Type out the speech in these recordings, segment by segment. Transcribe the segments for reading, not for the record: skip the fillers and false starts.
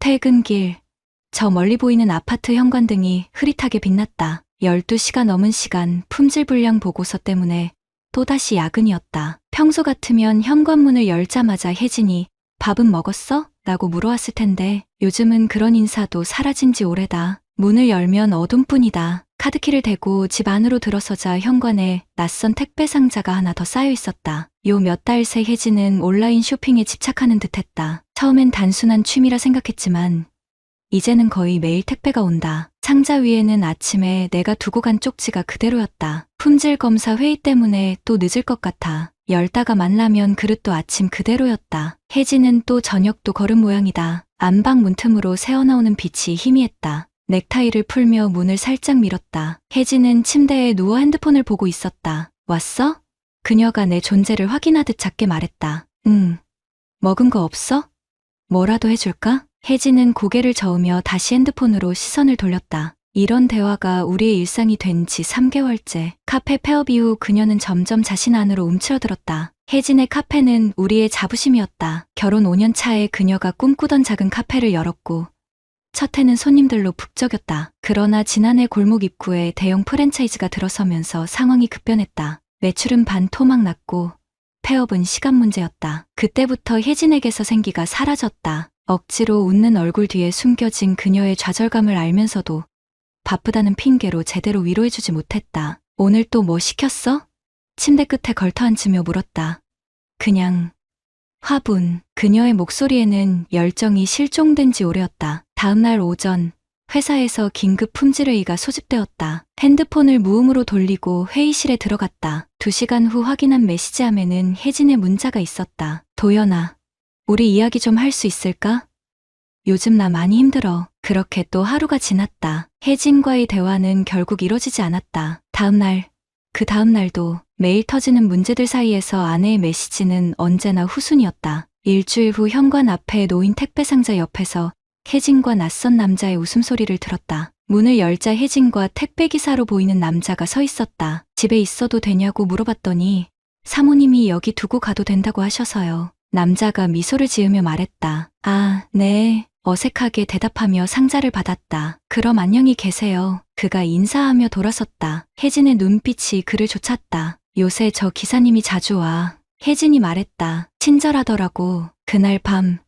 퇴근길, 저 멀리 보이는 아파트 현관등이 흐릿하게 빛났다. 12시가 넘은 시간 품질불량 보고서 때문에 또다시 야근이었다. 평소 같으면 현관문을 열자마자 혜진이 밥은 먹었어? 라고 물어왔을 텐데 요즘은 그런 인사도 사라진 지 오래다. 문을 열면 어둠뿐이다. 카드키를 대고 집 안으로 들어서자 현관에 낯선 택배 상자가 하나 더 쌓여 있었다. 요 몇 달 새 혜진은 온라인 쇼핑에 집착하는 듯했다. 처음엔 단순한 취미라 생각했지만 이제는 거의 매일 택배가 온다. 상자 위에는 아침에 내가 두고 간 쪽지가 그대로였다. 품질 검사 회의 때문에 또 늦을 것 같아. 열다가 만라면 그릇도 아침 그대로였다. 혜진은 또 저녁도 걸은 모양이다. 안방 문틈으로 새어나오는 빛이 희미했다. 넥타이를 풀며 문을 살짝 밀었다. 혜진은 침대에 누워 핸드폰을 보고 있었다. 왔어? 그녀가 내 존재를 확인하듯 작게 말했다. 응. 먹은 거 없어? 뭐라도 해줄까? 혜진은 고개를 저으며 다시 핸드폰으로 시선을 돌렸다. 이런 대화가 우리의 일상이 된 지 3개월째. 카페 폐업 이후 그녀는 점점 자신 안으로 움츠러들었다. 혜진의 카페는 우리의 자부심이었다. 결혼 5년 차에 그녀가 꿈꾸던 작은 카페를 열었고 첫 해는 손님들로 북적였다. 그러나 지난해 골목 입구에 대형 프랜차이즈가 들어서면서 상황이 급변했다. 매출은 반토막 났고 폐업은 시간 문제였다. 그때부터 혜진에게서 생기가 사라졌다. 억지로 웃는 얼굴 뒤에 숨겨진 그녀의 좌절감을 알면서도 바쁘다는 핑계로 제대로 위로해주지 못했다. 오늘 또 뭐 시켰어? 침대 끝에 걸터앉으며 물었다. 그냥 화분. 그녀의 목소리에는 열정이 실종된 지 오래였다. 다음날 오전 회사에서 긴급 품질회의가 소집되었다. 핸드폰을 무음으로 돌리고 회의실에 들어갔다. 2시간 후 확인한 메시지함에는 혜진의 문자가 있었다. 도연아, 우리 이야기 좀 할 수 있을까? 요즘 나 많이 힘들어. 그렇게 또 하루가 지났다. 혜진과의 대화는 결국 이뤄지지 않았다. 그 다음날도 매일 터지는 문제들 사이에서 아내의 메시지는 언제나 후순이었다. 일주일 후 현관 앞에 놓인 택배 상자 옆에서 혜진과 낯선 남자의 웃음소리를 들었다. 문을 열자 혜진과 택배기사로 보이는 남자가 서 있었다. 집에 있어도 되냐고 물어봤더니 사모님이 여기 두고 가도 된다고 하셔서요. 남자가 미소를 지으며 말했다. 아, 네. 어색하게 대답하며 상자를 받았다. 그럼 안녕히 계세요. 그가 인사하며 돌아섰다. 혜진의 눈빛이 그를 쫓았다. 요새 저 기사님이 자주 와. 혜진이 말했다. 친절하더라고. 그날 밤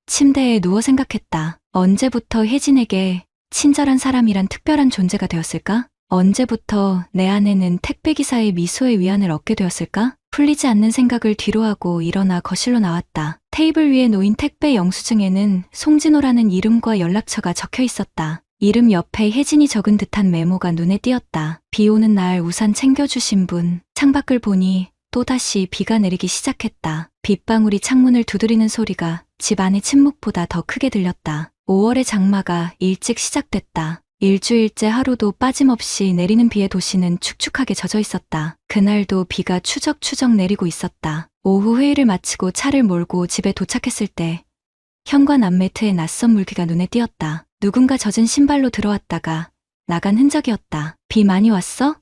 침대에 누워 생각했다. 언제부터 혜진에게 친절한 사람이란 특별한 존재가 되었을까? 언제부터 내 안에는 택배기사의 미소에 위안을 얻게 되었을까? 풀리지 않는 생각을 뒤로하고 일어나 거실로 나왔다. 테이블 위에 놓인 택배 영수증에는 송진호라는 이름과 연락처가 적혀 있었다. 이름 옆에 혜진이 적은 듯한 메모가 눈에 띄었다. 비 오는 날 우산 챙겨주신 분. 창밖을 보니 또다시 비가 내리기 시작했다. 빗방울이 창문을 두드리는 소리가 집 안의 침묵보다 더 크게 들렸다. 5월의 장마가 일찍 시작됐다. 일주일째 하루도 빠짐없이 내리는 비에 도시는 축축하게 젖어 있었다. 그날도 비가 추적추적 내리고 있었다. 오후 회의를 마치고 차를 몰고 집에 도착했을 때 현관 앞매트에 낯선 물기가 눈에 띄었다. 누군가 젖은 신발로 들어왔다가 나간 흔적이었다. 비 많이 왔어?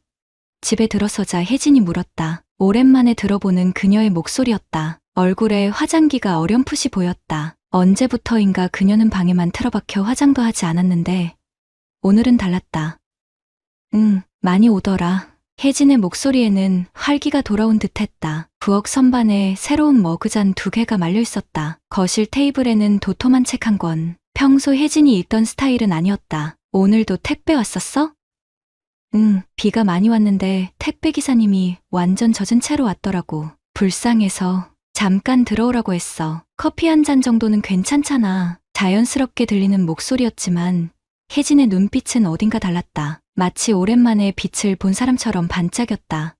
집에 들어서자 혜진이 물었다. 오랜만에 들어보는 그녀의 목소리였다. 얼굴에 화장기가 어렴풋이 보였다. 언제부터인가 그녀는 방에만 틀어박혀 화장도 하지 않았는데 오늘은 달랐다. 응, 많이 오더라. 혜진의 목소리에는 활기가 돌아온 듯했다. 부엌 선반에 새로운 머그잔 2개가 말려 있었다. 거실 테이블에는 도톰한 책 1권. 평소 혜진이 읽던 스타일은 아니었다. 오늘도 택배 왔었어? 응, 비가 많이 왔는데 택배 기사님이 완전 젖은 채로 왔더라고. 불쌍해서 잠깐 들어오라고 했어. 커피 1잔 정도는 괜찮잖아. 자연스럽게 들리는 목소리였지만 혜진의 눈빛은 어딘가 달랐다. 마치 오랜만에 빛을 본 사람처럼 반짝였다.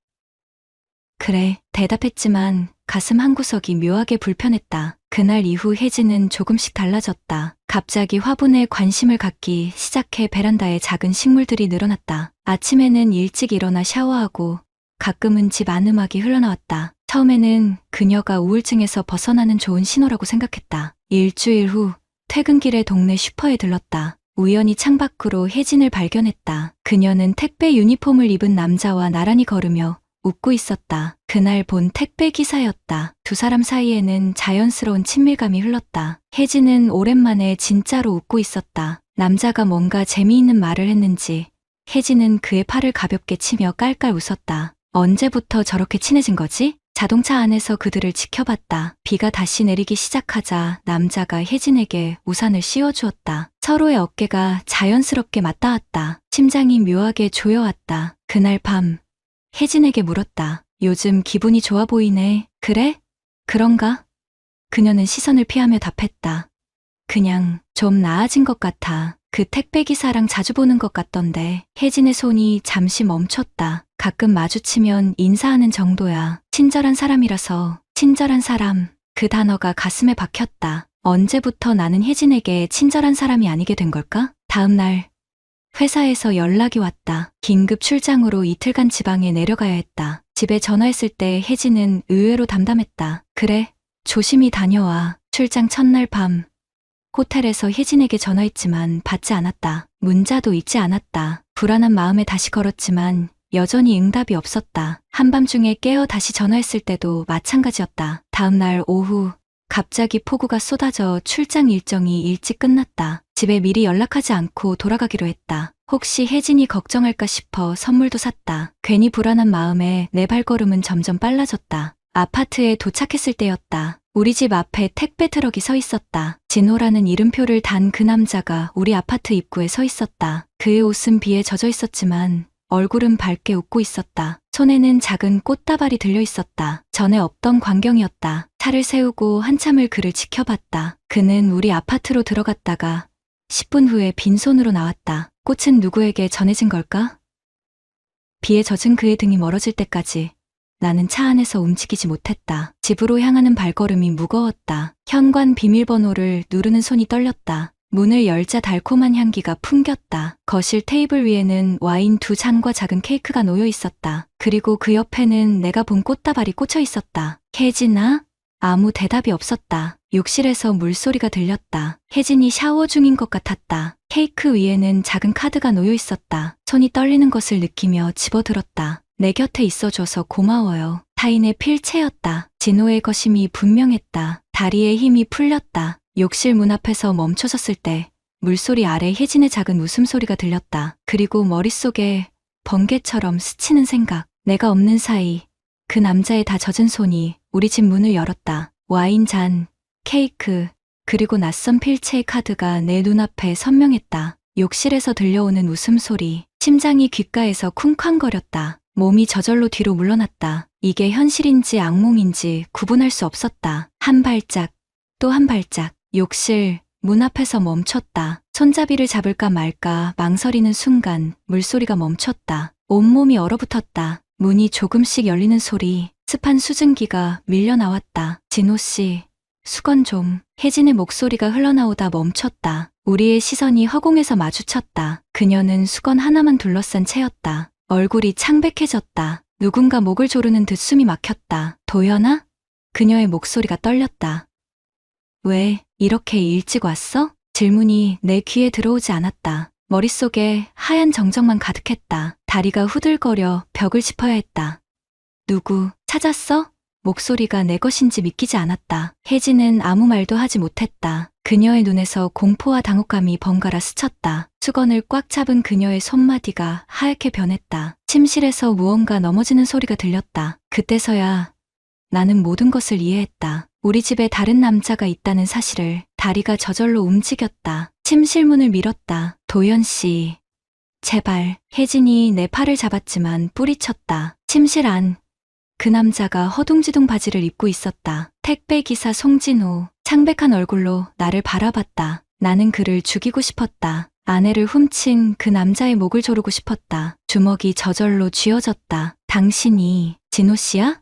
그래, 대답했지만 가슴 한구석이 묘하게 불편했다. 그날 이후 혜진은 조금씩 달라졌다. 갑자기 화분에 관심을 갖기 시작해 베란다에 작은 식물들이 늘어났다. 아침에는 일찍 일어나 샤워하고 가끔은 집 안음악이 흘러나왔다. 처음에는 그녀가 우울증에서 벗어나는 좋은 신호라고 생각했다. 일주일 후 퇴근길에 동네 슈퍼에 들렀다. 우연히 창밖으로 혜진을 발견했다. 그녀는 택배 유니폼을 입은 남자와 나란히 걸으며 웃고 있었다. 그날 본 택배 기사였다. 두 사람 사이에는 자연스러운 친밀감이 흘렀다. 혜진은 오랜만에 진짜로 웃고 있었다. 남자가 뭔가 재미있는 말을 했는지 혜진은 그의 팔을 가볍게 치며 깔깔 웃었다. 언제부터 저렇게 친해진 거지? 자동차 안에서 그들을 지켜봤다. 비가 다시 내리기 시작하자 남자가 혜진에게 우산을 씌워주었다. 서로의 어깨가 자연스럽게 맞닿았다. 심장이 묘하게 조여왔다. 그날 밤 혜진에게 물었다. 요즘 기분이 좋아 보이네. 그래? 그런가? 그녀는 시선을 피하며 답했다. 그냥 좀 나아진 것 같아. 그 택배기사랑 자주 보는 것 같던데. 혜진의 손이 잠시 멈췄다. 가끔 마주치면 인사하는 정도야. 친절한 사람이라서. 친절한 사람. 그 단어가 가슴에 박혔다. 언제부터 나는 혜진에게 친절한 사람이 아니게 된 걸까? 다음 날 회사에서 연락이 왔다. 긴급 출장으로 이틀간 지방에 내려가야 했다. 집에 전화했을 때 혜진은 의외로 담담했다. 그래, 조심히 다녀와. 출장 첫날 밤 호텔에서 혜진에게 전화했지만 받지 않았다. 문자도 읽지 않았다. 불안한 마음에 다시 걸었지만 여전히 응답이 없었다. 한밤중에 깨어 다시 전화했을 때도 마찬가지였다. 다음 날 오후 갑자기 폭우가 쏟아져 출장 일정이 일찍 끝났다. 집에 미리 연락하지 않고 돌아가기로 했다. 혹시 혜진이 걱정할까 싶어 선물도 샀다. 괜히 불안한 마음에 내 발걸음은 점점 빨라졌다. 아파트에 도착했을 때였다. 우리 집 앞에 택배 트럭이 서 있었다. 진호라는 이름표를 단 그 남자가 우리 아파트 입구에 서 있었다. 그의 옷은 비에 젖어 있었지만 얼굴은 밝게 웃고 있었다. 손에는 작은 꽃다발이 들려 있었다. 전에 없던 광경이었다. 차를 세우고 한참을 그를 지켜봤다. 그는 우리 아파트로 들어갔다가 10분 후에 빈손으로 나왔다. 꽃은 누구에게 전해진 걸까? 비에 젖은 그의 등이 멀어질 때까지 나는 차 안에서 움직이지 못했다. 집으로 향하는 발걸음이 무거웠다. 현관 비밀번호를 누르는 손이 떨렸다. 문을 열자 달콤한 향기가 풍겼다. 거실 테이블 위에는 와인 2잔과 작은 케이크가 놓여 있었다. 그리고 그 옆에는 내가 본 꽃다발이 꽂혀 있었다. 혜진아? 아무 대답이 없었다. 욕실에서 물소리가 들렸다. 혜진이 샤워 중인 것 같았다. 케이크 위에는 작은 카드가 놓여 있었다. 손이 떨리는 것을 느끼며 집어들었다. 내 곁에 있어줘서 고마워요. 타인의 필체였다. 진호의 거심이 분명했다. 다리에 힘이 풀렸다. 욕실 문 앞에서 멈춰섰을 때 물소리 아래 혜진의 작은 웃음소리가 들렸다. 그리고 머릿속에 번개처럼 스치는 생각. 내가 없는 사이 그 남자의 다 젖은 손이 우리 집 문을 열었다. 와인 잔, 케이크, 그리고 낯선 필체의 카드가 내 눈앞에 선명했다. 욕실에서 들려오는 웃음소리. 심장이 귓가에서 쿵쾅거렸다. 몸이 저절로 뒤로 물러났다. 이게 현실인지 악몽인지 구분할 수 없었다. 한 발짝, 또 한 발짝. 욕실 문 앞에서 멈췄다. 손잡이를 잡을까 말까 망설이는 순간 물소리가 멈췄다. 온몸이 얼어붙었다. 문이 조금씩 열리는 소리. 습한 수증기가 밀려 나왔다. 진호 씨, 수건 좀. 혜진의 목소리가 흘러나오다 멈췄다. 우리의 시선이 허공에서 마주쳤다. 그녀는 수건 하나만 둘러싼 채였다. 얼굴이 창백해졌다. 누군가 목을 조르는 듯 숨이 막혔다. 도연아? 그녀의 목소리가 떨렸다. 왜 이렇게 일찍 왔어? 질문이 내 귀에 들어오지 않았다. 머릿속에 하얀 정적만 가득했다. 다리가 후들거려 벽을 짚어야 했다. 누구 찾았어? 목소리가 내 것인지 믿기지 않았다. 혜진은 아무 말도 하지 못했다. 그녀의 눈에서 공포와 당혹감이 번갈아 스쳤다. 수건을 꽉 잡은 그녀의 손마디가 하얗게 변했다. 침실에서 무언가 넘어지는 소리가 들렸다. 그때서야 나는 모든 것을 이해했다. 우리 집에 다른 남자가 있다는 사실을. 다리가 저절로 움직였다. 침실 문을 밀었다. 도연 씨, 제발. 혜진이 내 팔을 잡았지만 뿌리쳤다. 침실 안. 그 남자가 허둥지둥 바지를 입고 있었다. 택배 기사 송진호. 창백한 얼굴로 나를 바라봤다. 나는 그를 죽이고 싶었다. 아내를 훔친 그 남자의 목을 조르고 싶었다. 주먹이 저절로 쥐어졌다. 당신이 진호 씨야?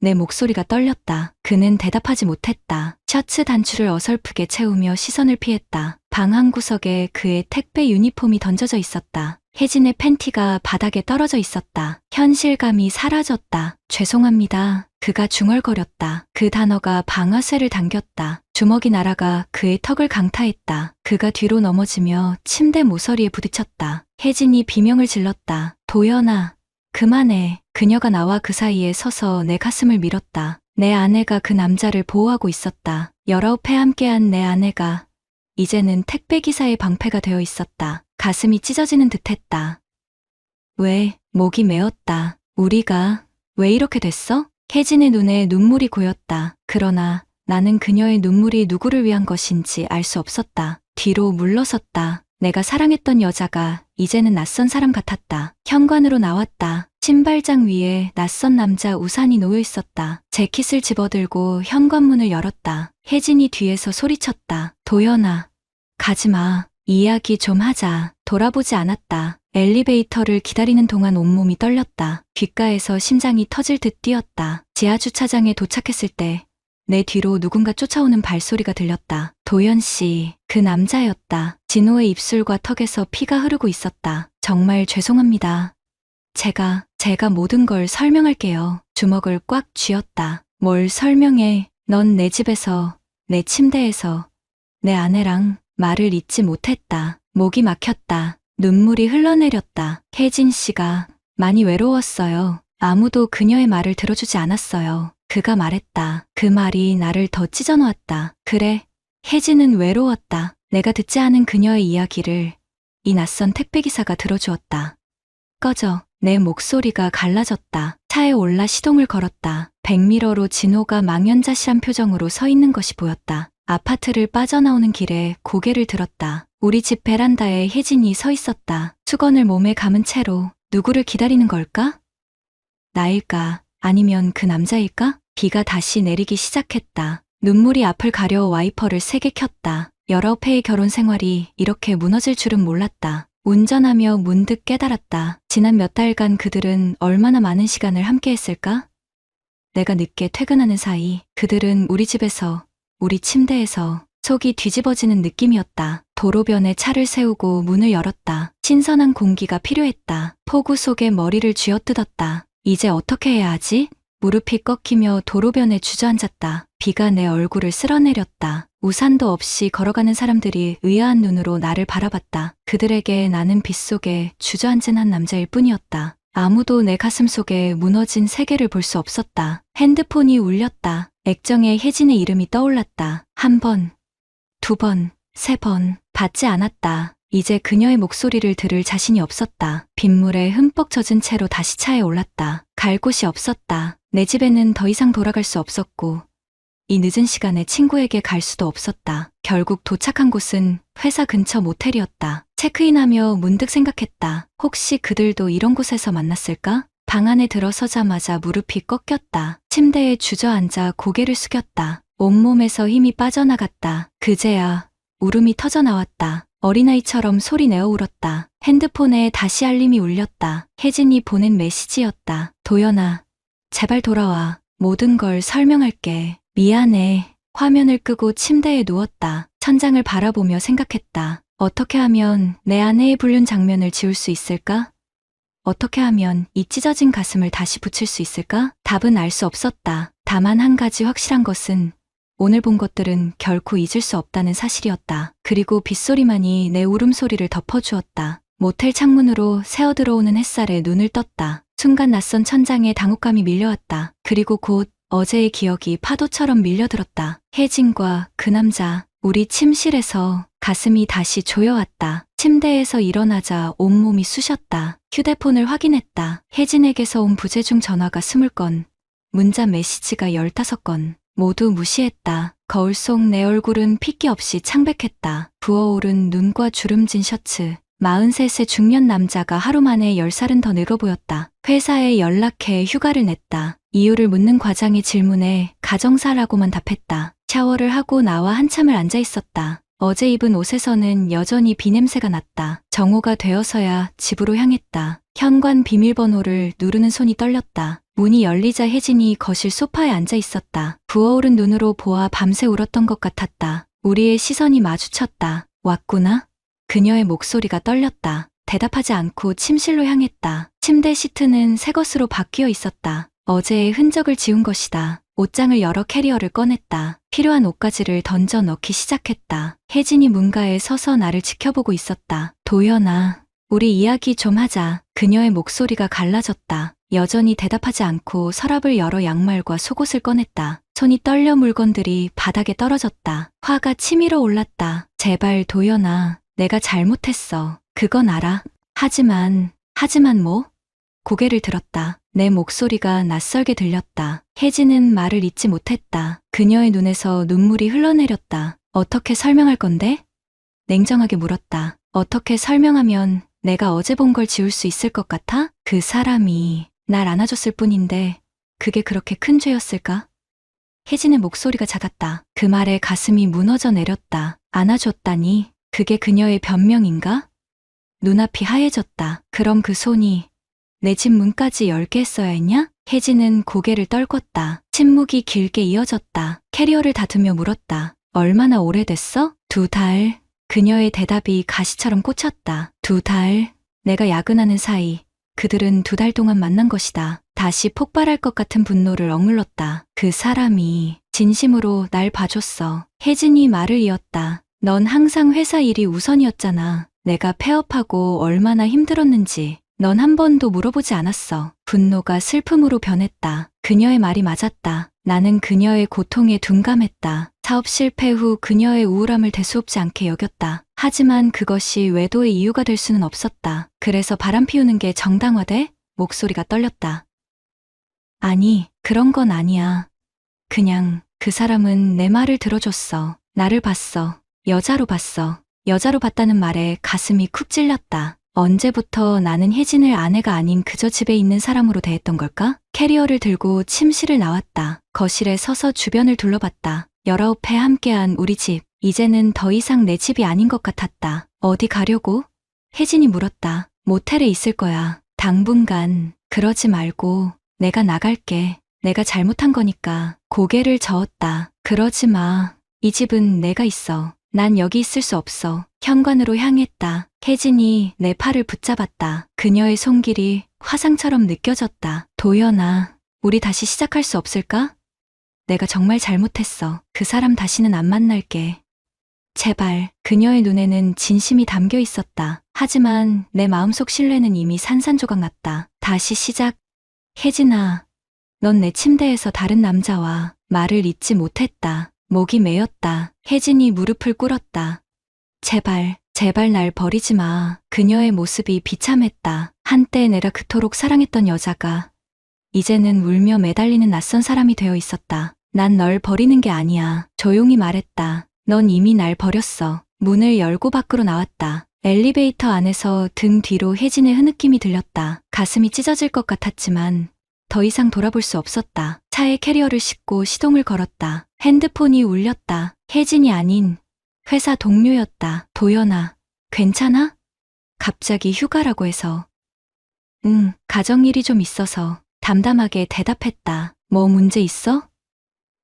내 목소리가 떨렸다. 그는 대답하지 못했다. 셔츠 단추를 어설프게 채우며 시선을 피했다. 방 한 구석에 그의 택배 유니폼이 던져져 있었다. 혜진의 팬티가 바닥에 떨어져 있었다. 현실감이 사라졌다. 죄송합니다. 그가 중얼거렸다. 그 단어가 방아쇠를 당겼다. 주먹이 날아가 그의 턱을 강타했다. 그가 뒤로 넘어지며 침대 모서리에 부딪혔다. 혜진이 비명을 질렀다. 도연아. 그만해. 그녀가 나와 그 사이에 서서 내 가슴을 밀었다. 내 아내가 그 남자를 보호하고 있었다. 19회 함께한 내 아내가 이제는 택배기사의 방패가 되어 있었다. 가슴이 찢어지는 듯했다. 왜? 목이 메었다. 우리가 왜 이렇게 됐어? 혜진의 눈에 눈물이 고였다. 그러나 나는 그녀의 눈물이 누구를 위한 것인지 알 수 없었다. 뒤로 물러섰다. 내가 사랑했던 여자가 이제는 낯선 사람 같았다. 현관으로 나왔다. 신발장 위에 낯선 남자 우산이 놓여 있었다. 재킷을 집어들고 현관문을 열었다. 혜진이 뒤에서 소리쳤다. 도연아, 가지마. 이야기 좀 하자. 돌아보지 않았다. 엘리베이터를 기다리는 동안 온몸이 떨렸다. 귓가에서 심장이 터질 듯 뛰었다. 지하주차장에 도착했을 때 내 뒤로 누군가 쫓아오는 발소리가 들렸다. 도연 씨, 그 남자였다. 진호의 입술과 턱에서 피가 흐르고 있었다. 정말 죄송합니다. 제가 모든 걸 설명할게요. 주먹을 꽉 쥐었다. 뭘 설명해? 넌 내 집에서, 내 침대에서, 내 아내랑 말을 잇지 못했다. 목이 막혔다. 눈물이 흘러내렸다. 혜진 씨가 많이 외로웠어요. 아무도 그녀의 말을 들어주지 않았어요. 그가 말했다. 그 말이 나를 더 찢어놓았다. 그래, 혜진은 외로웠다. 내가 듣지 않은 그녀의 이야기를 이 낯선 택배기사가 들어주었다. 꺼져. 내 목소리가 갈라졌다. 차에 올라 시동을 걸었다. 백미러로 진호가 망연자실한 표정으로 서 있는 것이 보였다. 아파트를 빠져나오는 길에 고개를 들었다. 우리 집 베란다에 혜진이 서 있었다. 수건을 몸에 감은 채로 누구를 기다리는 걸까? 나일까? 아니면 그 남자일까? 비가 다시 내리기 시작했다. 눈물이 앞을 가려 와이퍼를 세게 켰다. 19회의 결혼 생활이 이렇게 무너질 줄은 몰랐다. 운전하며 문득 깨달았다. 지난 몇 달간 그들은 얼마나 많은 시간을 함께 했을까? 내가 늦게 퇴근하는 사이 그들은 우리 집에서, 우리 침대에서 속이 뒤집어지는 느낌이었다. 도로변에 차를 세우고 문을 열었다. 신선한 공기가 필요했다. 폭우 속에 머리를 쥐어뜯었다. 이제 어떻게 해야 하지? 무릎이 꺾이며 도로변에 주저앉았다. 비가 내 얼굴을 쓸어내렸다. 우산도 없이 걸어가는 사람들이 의아한 눈으로 나를 바라봤다. 그들에게 나는 빗속에 주저앉은 한 남자일 뿐이었다. 아무도 내 가슴 속에 무너진 세계를 볼 수 없었다. 핸드폰이 울렸다. 액정에 혜진의 이름이 떠올랐다. 1번, 2번, 3번. 받지 않았다. 이제 그녀의 목소리를 들을 자신이 없었다. 빗물에 흠뻑 젖은 채로 다시 차에 올랐다. 갈 곳이 없었다. 내 집에는 더 이상 돌아갈 수 없었고 이 늦은 시간에 친구에게 갈 수도 없었다. 결국 도착한 곳은 회사 근처 모텔이었다. 체크인하며 문득 생각했다. 혹시 그들도 이런 곳에서 만났을까? 방 안에 들어서자마자 무릎이 꺾였다. 침대에 주저앉아 고개를 숙였다. 온몸에서 힘이 빠져나갔다. 그제야 울음이 터져나왔다. 어린아이처럼 소리내어 울었다. 핸드폰에 다시 알림이 울렸다. 혜진이 보낸 메시지였다. 도연아, 제발 돌아와. 모든 걸 설명할게. 미안해. 화면을 끄고 침대에 누웠다. 천장을 바라보며 생각했다. 어떻게 하면 내 아내의 불륜 장면을 지울 수 있을까? 어떻게 하면 이 찢어진 가슴을 다시 붙일 수 있을까? 답은 알 수 없었다. 다만 한 가지 확실한 것은 오늘 본 것들은 결코 잊을 수 없다는 사실이었다. 그리고 빗소리만이 내 울음소리를 덮어주었다. 모텔 창문으로 새어들어오는 햇살에 눈을 떴다. 순간 낯선 천장에 당혹감이 밀려왔다. 그리고 곧 어제의 기억이 파도처럼 밀려들었다. 혜진과 그 남자, 우리 침실에서 가슴이 다시 조여왔다. 침대에서 일어나자 온몸이 쑤셨다. 휴대폰을 확인했다. 혜진에게서 온 부재중 전화가 20건, 문자 메시지가 15건. 모두 무시했다. 거울 속 내 얼굴은 핏기 없이 창백했다. 부어오른 눈과 주름진 셔츠. 43세 중년 남자가 하루 만에 10살은 더 늙어 보였다. 회사에 연락해 휴가를 냈다. 이유를 묻는 과장의 질문에 가정사라고만 답했다. 샤워를 하고 나와 한참을 앉아 있었다. 어제 입은 옷에서는 여전히 비냄새가 났다. 정오가 되어서야 집으로 향했다. 현관 비밀번호를 누르는 손이 떨렸다. 문이 열리자 혜진이 거실 소파에 앉아 있었다. 부어오른 눈으로 보아 밤새 울었던 것 같았다. 우리의 시선이 마주쳤다. 왔구나? 그녀의 목소리가 떨렸다. 대답하지 않고 침실로 향했다. 침대 시트는 새 것으로 바뀌어 있었다. 어제의 흔적을 지운 것이다. 옷장을 열어 캐리어를 꺼냈다. 필요한 옷가지를 던져 넣기 시작했다. 혜진이 문가에 서서 나를 지켜보고 있었다. 도연아, 우리 이야기 좀 하자. 그녀의 목소리가 갈라졌다. 여전히 대답하지 않고 서랍을 열어 양말과 속옷을 꺼냈다. 손이 떨려 물건들이 바닥에 떨어졌다. 화가 치밀어 올랐다. 제발 도연아, 내가 잘못했어. 그건 알아. 하지만 뭐? 고개를 들었다. 내 목소리가 낯설게 들렸다. 혜진은 말을 잇지 못했다. 그녀의 눈에서 눈물이 흘러내렸다. 어떻게 설명할 건데? 냉정하게 물었다. 어떻게 설명하면 내가 어제 본 걸 지울 수 있을 것 같아? 그 사람이 날 안아줬을 뿐인데 그게 그렇게 큰 죄였을까? 혜진의 목소리가 작았다. 그 말에 가슴이 무너져 내렸다. 안아줬다니 그게 그녀의 변명인가? 눈앞이 하얘졌다. 그럼 그 손이 내 집 문까지 열게 했어야 했냐? 혜진은 고개를 떨궜다. 침묵이 길게 이어졌다. 캐리어를 다투며 물었다. 얼마나 오래됐어? 2달. 그녀의 대답이 가시처럼 꽂혔다. 2달. 내가 야근하는 사이 그들은 2달 동안 만난 것이다. 다시 폭발할 것 같은 분노를 억눌렀다. 그 사람이 진심으로 날 봐줬어. 혜진이 말을 이었다. 넌 항상 회사 일이 우선이었잖아. 내가 폐업하고 얼마나 힘들었는지 넌 한 번도 물어보지 않았어. 분노가 슬픔으로 변했다. 그녀의 말이 맞았다. 나는 그녀의 고통에 둔감했다. 사업 실패 후 그녀의 우울함을 대수롭지 않게 여겼다. 하지만 그것이 외도의 이유가 될 수는 없었다. 그래서 바람 피우는 게 정당화돼? 목소리가 떨렸다. 아니, 그런 건 아니야. 그냥 그 사람은 내 말을 들어줬어. 나를 봤어. 여자로 봤어. 여자로 봤다는 말에 가슴이 쿡 찔렸다. 언제부터 나는 혜진을 아내가 아닌 그저 집에 있는 사람으로 대했던 걸까? 캐리어를 들고 침실을 나왔다. 거실에 서서 주변을 둘러봤다. 19회 함께한 우리 집. 이제는 더 이상 내 집이 아닌 것 같았다. 어디 가려고? 혜진이 물었다. 모텔에 있을 거야. 당분간. 그러지 말고 내가 나갈게. 내가 잘못한 거니까. 고개를 저었다. 그러지 마. 이 집은 내가 있어. 난 여기 있을 수 없어. 현관으로 향했다. 혜진이 내 팔을 붙잡았다. 그녀의 손길이 화상처럼 느껴졌다. 도연아, 우리 다시 시작할 수 없을까? 내가 정말 잘못했어. 그 사람 다시는 안 만날게. 제발. 그녀의 눈에는 진심이 담겨 있었다. 하지만 내 마음속 신뢰는 이미 산산조각 났다. 다시 시작. 혜진아, 넌 내 침대에서 다른 남자와 말을 잇지 못했다. 목이 메였다. 혜진이 무릎을 꿇었다. 제발 날 버리지 마. 그녀의 모습이 비참했다. 한때 내가 그토록 사랑했던 여자가 이제는 울며 매달리는 낯선 사람이 되어 있었다. 난 널 버리는 게 아니야. 조용히 말했다. 넌 이미 날 버렸어. 문을 열고 밖으로 나왔다. 엘리베이터 안에서 등 뒤로 혜진의 흐느낌이 들렸다. 가슴이 찢어질 것 같았지만 더 이상 돌아볼 수 없었다. 차에 캐리어를 싣고 시동을 걸었다. 핸드폰이 울렸다. 혜진이 아닌 회사 동료였다. 도연아, 괜찮아? 갑자기 휴가라고 해서. 응, 가정일이 좀 있어서. 담담하게 대답했다. 뭐 문제 있어?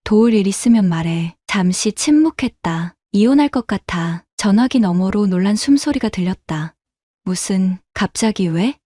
도울 일 있으면 말해. 잠시 침묵했다. 이혼할 것 같아. 전화기 너머로 놀란 숨소리가 들렸다. 무슨, 갑자기 왜?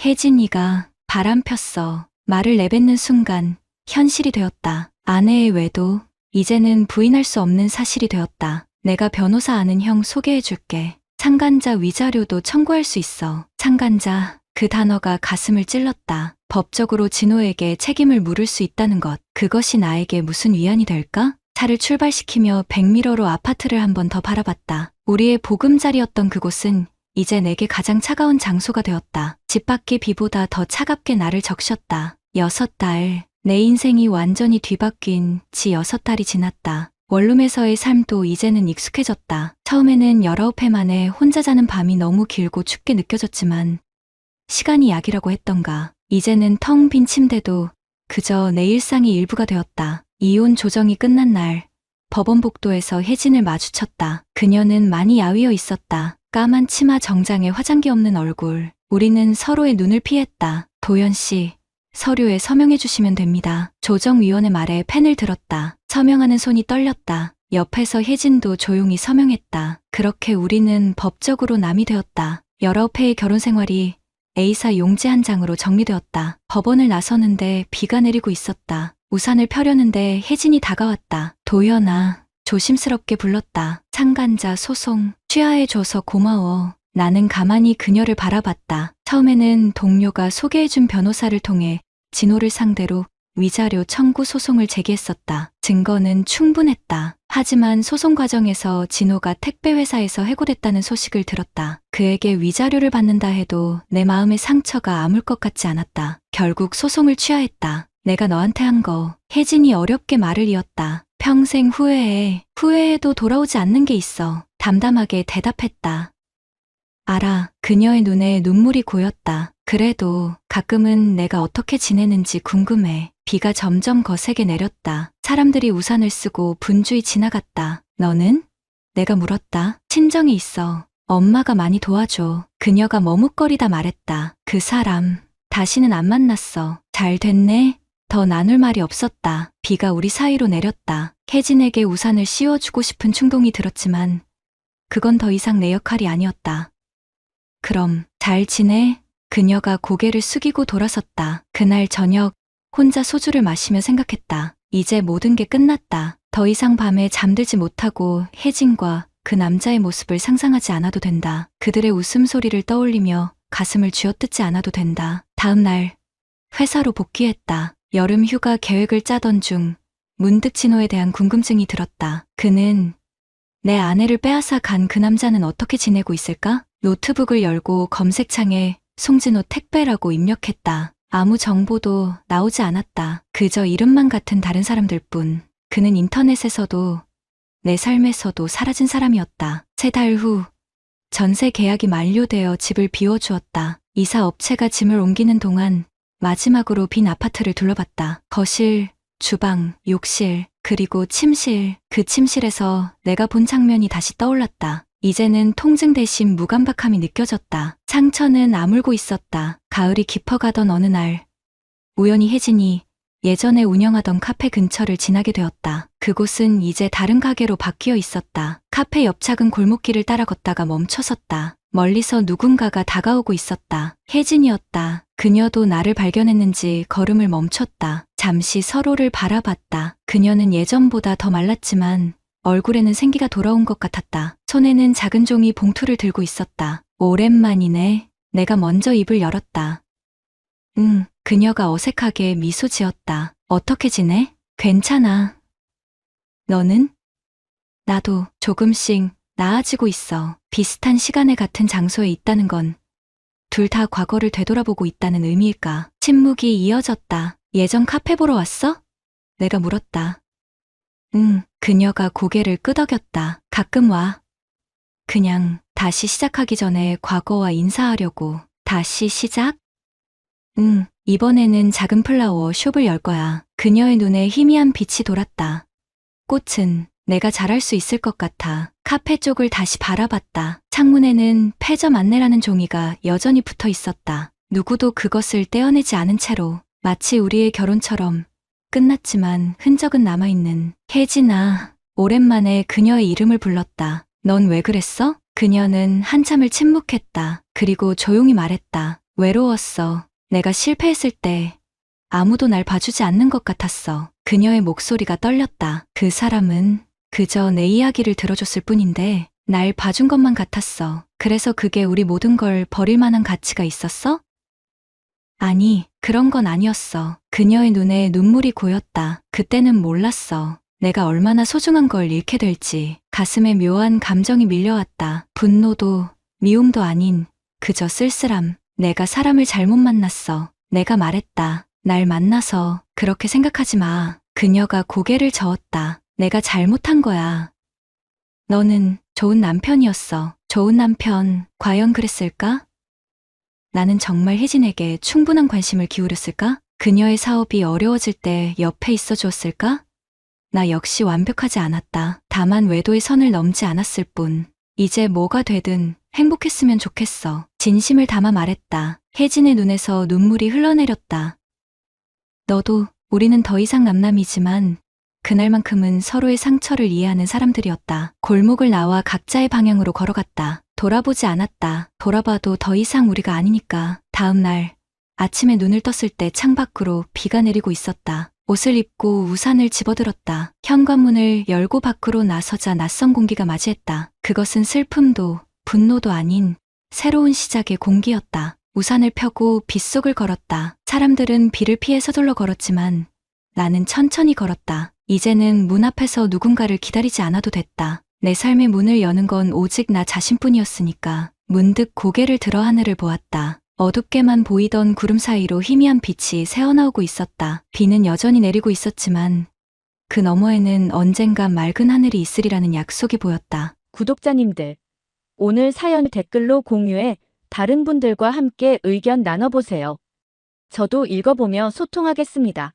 혜진이가 바람 폈어. 말을 내뱉는 순간 현실이 되었다. 아내의 외도, 이제는 부인할 수 없는 사실이 되었다. 내가 변호사 아는 형 소개해줄게. 상간자 위자료도 청구할 수 있어. 상간자, 그 단어가 가슴을 찔렀다. 법적으로 진호에게 책임을 물을 수 있다는 것. 그것이 나에게 무슨 위안이 될까? 차를 출발시키며 백미러로 아파트를 한 번 더 바라봤다. 우리의 보금자리였던 그곳은 이제 내게 가장 차가운 장소가 되었다. 집 밖의 비보다 더 차갑게 나를 적셨다. 6달. 내 인생이 완전히 뒤바뀐 지 6달이 지났다. 원룸에서의 삶도 이제는 익숙해졌다. 처음에는 19회 만에 혼자 자는 밤이 너무 길고 춥게 느껴졌지만 시간이 약이라고 했던가. 이제는 텅 빈 침대도 그저 내 일상의 일부가 되었다. 이혼 조정이 끝난 날 법원 복도에서 혜진을 마주쳤다. 그녀는 많이 야위어 있었다. 까만 치마 정장에 화장기 없는 얼굴. 우리는 서로의 눈을 피했다. 도연 씨, 서류에 서명해 주시면 됩니다. 조정위원의 말에 펜을 들었다. 서명하는 손이 떨렸다. 옆에서 혜진도 조용히 서명했다. 그렇게 우리는 법적으로 남이 되었다. 19회의 결혼 생활이 A사 용지 한 장으로 정리되었다. 법원을 나서는데 비가 내리고 있었다. 우산을 펴려는데 혜진이 다가왔다. 도연아, 조심스럽게 불렀다. 상간자 소송 취하해줘서 고마워. 나는 가만히 그녀를 바라봤다. 처음에는 동료가 소개해준 변호사를 통해 진호를 상대로 위자료 청구 소송을 제기했었다. 증거는 충분했다. 하지만 소송 과정에서 진호가 택배회사에서 해고됐다는 소식을 들었다. 그에게 위자료를 받는다 해도 내 마음의 상처가 아물 것 같지 않았다. 결국 소송을 취하했다. 내가 너한테 한 거. 혜진이 어렵게 말을 이었다. 평생 후회해. 후회해도 돌아오지 않는 게 있어. 담담하게 대답했다. 알아. 그녀의 눈에 눈물이 고였다. 그래도 가끔은 내가 어떻게 지내는지 궁금해. 비가 점점 거세게 내렸다. 사람들이 우산을 쓰고 분주히 지나갔다. 너는? 내가 물었다. 친정에 있어. 엄마가 많이 도와줘. 그녀가 머뭇거리다 말했다. 그 사람 다시는 안 만났어. 잘 됐네. 더 나눌 말이 없었다. 비가 우리 사이로 내렸다. 혜진에게 우산을 씌워주고 싶은 충동이 들었지만 그건 더 이상 내 역할이 아니었다. 그럼 잘 지내? 그녀가 고개를 숙이고 돌아섰다. 그날 저녁 혼자 소주를 마시며 생각했다. 이제 모든 게 끝났다. 더 이상 밤에 잠들지 못하고 혜진과 그 남자의 모습을 상상하지 않아도 된다. 그들의 웃음소리를 떠올리며 가슴을 쥐어뜯지 않아도 된다. 다음 날 회사로 복귀했다. 여름 휴가 계획을 짜던 중 문득 진호에 대한 궁금증이 들었다. 그는 내 아내를 빼앗아 간 그 남자는 어떻게 지내고 있을까? 노트북을 열고 검색창에 송진호 택배라고 입력했다. 아무 정보도 나오지 않았다. 그저 이름만 같은 다른 사람들 뿐. 그는 인터넷에서도 내 삶에서도 사라진 사람이었다. 3달 후 전세 계약이 만료되어 집을 비워주었다. 이사 업체가 짐을 옮기는 동안 마지막으로 빈 아파트를 둘러봤다. 거실, 주방, 욕실, 그리고 침실. 그 침실에서 내가 본 장면이 다시 떠올랐다. 이제는 통증 대신 무감각함이 느껴졌다. 상처는 아물고 있었다. 가을이 깊어가던 어느 날 우연히 혜진이 예전에 운영하던 카페 근처를 지나게 되었다. 그곳은 이제 다른 가게로 바뀌어 있었다. 카페 옆 작은 골목길을 따라 걷다가 멈춰섰다. 멀리서 누군가가 다가오고 있었다. 혜진이었다. 그녀도 나를 발견했는지 걸음을 멈췄다. 잠시 서로를 바라봤다. 그녀는 예전보다 더 말랐지만 얼굴에는 생기가 돌아온 것 같았다. 손에는 작은 종이 봉투를 들고 있었다. 오랜만이네. 내가 먼저 입을 열었다. 응. 그녀가 어색하게 미소 지었다. 어떻게 지내? 괜찮아. 너는? 나도 조금씩 나아지고 있어. 비슷한 시간에 같은 장소에 있다는 건 둘 다 과거를 되돌아보고 있다는 의미일까? 침묵이 이어졌다. 예전 카페 보러 왔어? 내가 물었다. 응. 그녀가 고개를 끄덕였다. 가끔 와. 그냥 다시 시작하기 전에 과거와 인사하려고. 다시 시작? 응. 이번에는 작은 플라워 숍을 열 거야. 그녀의 눈에 희미한 빛이 돌았다. 꽃은 내가 잘할 수 있을 것 같아. 카페 쪽을 다시 바라봤다. 창문에는 폐점 안내라는 종이가 여전히 붙어 있었다. 누구도 그것을 떼어내지 않은 채로 마치 우리의 결혼처럼 끝났지만 흔적은 남아있는. 혜진아. 오랜만에 그녀의 이름을 불렀다. 넌 왜 그랬어? 그녀는 한참을 침묵했다. 그리고 조용히 말했다. 외로웠어. 내가 실패했을 때 아무도 날 봐주지 않는 것 같았어. 그녀의 목소리가 떨렸다. 그 사람은 그저 내 이야기를 들어줬을 뿐인데 날 봐준 것만 같았어. 그래서 그게 우리 모든 걸 버릴 만한 가치가 있었어? 아니, 그런 건 아니었어. 그녀의 눈에 눈물이 고였다. 그때는 몰랐어. 내가 얼마나 소중한 걸 잃게 될지. 가슴에 묘한 감정이 밀려왔다. 분노도 미움도 아닌 그저 쓸쓸함. 내가 사람을 잘못 만났어. 내가 말했다. 날 만나서 그렇게 생각하지 마. 그녀가 고개를 저었다. 내가 잘못한 거야. 너는 좋은 남편이었어. 좋은 남편, 과연 그랬을까? 나는 정말 혜진에게 충분한 관심을 기울였을까? 그녀의 사업이 어려워질 때 옆에 있어 주었을까? 나 역시 완벽하지 않았다. 다만 외도의 선을 넘지 않았을 뿐. 이제 뭐가 되든 행복했으면 좋겠어. 진심을 담아 말했다. 혜진의 눈에서 눈물이 흘러내렸다. 너도 우리는 더 이상 남남이지만 그날만큼은 서로의 상처를 이해하는 사람들이었다. 골목을 나와 각자의 방향으로 걸어갔다. 돌아보지 않았다. 돌아봐도 더 이상 우리가 아니니까. 다음 날 아침에 눈을 떴을 때 창밖으로 비가 내리고 있었다. 옷을 입고 우산을 집어들었다. 현관문을 열고 밖으로 나서자 낯선 공기가 맞이했다. 그것은 슬픔도 분노도 아닌 새로운 시작의 공기였다. 우산을 펴고 빗속을 걸었다. 사람들은 비를 피해 서둘러 걸었지만 나는 천천히 걸었다. 이제는 문 앞에서 누군가를 기다리지 않아도 됐다. 내 삶의 문을 여는 건 오직 나 자신뿐이었으니까. 문득 고개를 들어 하늘을 보았다. 어둡게만 보이던 구름 사이로 희미한 빛이 새어나오고 있었다. 비는 여전히 내리고 있었지만 그 너머에는 언젠가 맑은 하늘이 있으리라는 약속이 보였다. 구독자님들, 오늘 사연 댓글로 공유해 다른 분들과 함께 의견 나눠보세요. 저도 읽어보며 소통하겠습니다.